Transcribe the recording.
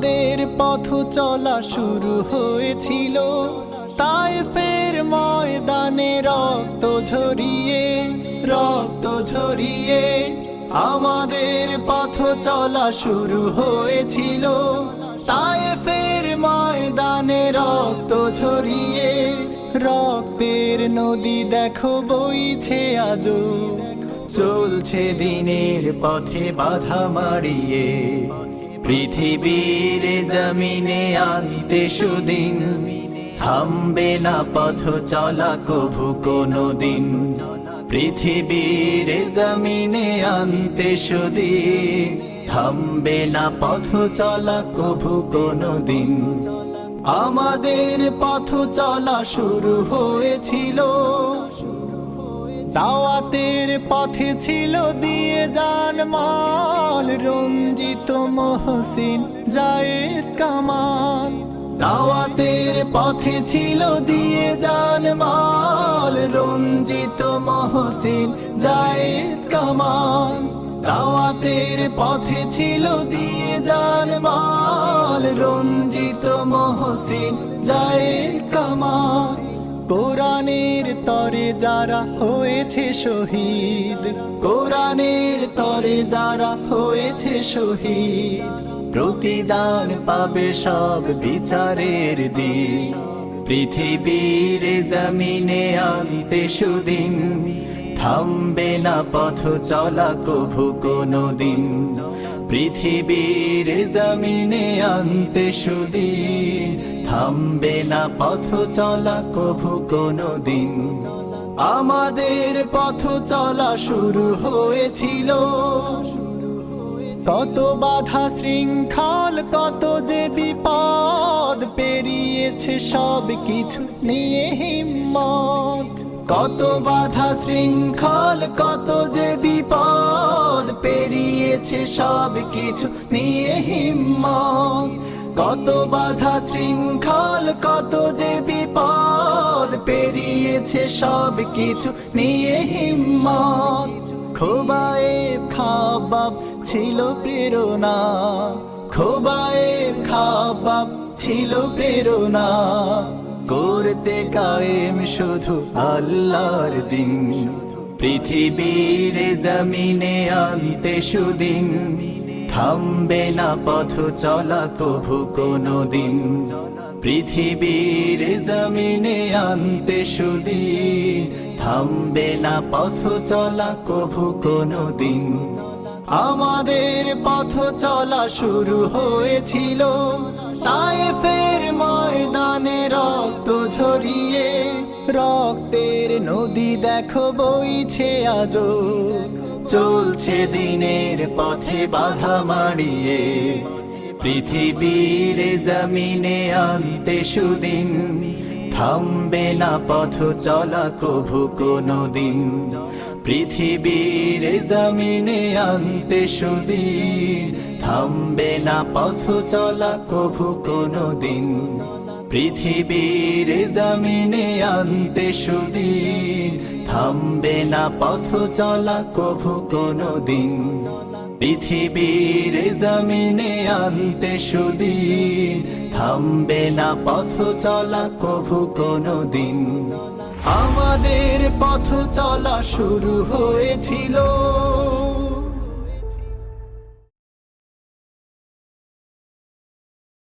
আমাদের পথ চলা শুরু হয়েছিল তায়েফের ময়দানে রক্ত ঝরিয়ে আমাদের পথ চলা শুরু হয়েছিল তায়েফের ময়দানে রক্ত ঝরিয়ে রক্তের নদী দেখো বইছে আজও চলছে দিনের পথে বাধা মারিয়ে পৃথিবীর জমিনে আনতে সুদিন থামবে না পথ চলা কভু কোনো দিন পৃথিবীর জমিনে আনতে সুদিন থামবে না পথ চলা কভু কোনো দিন আমাদের পথ চলা শুরু হয়েছিল দাওয়াতের পথে ছিল দিয়ে জান মাল রঞ্জিত মহসিন জায়েদ কামাল দাওয়াতের পথে ছিল দিয়ে জান মাল রঞ্জিত মহসিন জায়েদ কামাল দাওয়াতের পথে ছিল দিয়ে জান মাল রঞ্জিত মহসিন জায়েদ কামাল কোরআনের তরে যারা হয়েছে শহীদ কোরআনের তরে যারা হয়েছে শহীদ প্রতিদান পাবে সব বিচারের দিন পৃথিবীর জমিনে আনতে সুদিন থামবে না পথ চলা কভু কোনো দিন পৃথিবীর জমিনে আনতে সুদিন থামবে না পথ চলা কভু কোনো দিন আমাদের পথ চলা শুরু হয়েছিল কত বাধা শৃঙ্খল কত যে বিপদ পেরিয়েছে সব কিছু নিয়ে হিম্মত কত বাধা শৃঙ্খল কত যে বিপদ পেরিয়েছে সব কিছু নিয়ে হিম্মত কত বাধা শৃঙ্খল কত যে বিপদ পেরিয়েছে সব কিছু নিয়ে হিম্মত খোবায়েব খাবাব ছিল প্রেরণা খোবায়েব খাবাব ছিল প্রেরণা করতে কায়েম শুধু আল্লাহর দিন পৃথিবীর জমিনে আনতে সুদিন থামবে না পথ চলা কভু কোনো দিন পৃথিবীর জমিনে আনতে সুদিন থামবে না পথ চলা কভু কোনো দিন আমাদের পথ চলা শুরু হয়েছিল তায়েফের ময়দানে রক্ত ঝরিয়ে রক্তের নদী দেখো বইছে আজও চলছে দিনের পথে বাধা মারিয়ে পৃথিবীর জমিনে আনতে সুদিন থামবে না পথ চলা কভু কোনো দিন পৃথিবীর জমিনে আনতে সুদিন থামবে না পথ চলা কভু কোনো দিন পৃথিবীর জমিনে আনতে সুদিন থামবে না পথ চলা কভু কোনো দিন পৃথিবীর জমিনে আনতে সুদিন থামবে না পথ চলা কভু কোনো দিন আমাদের পথ চলা শুরু হয়েছিল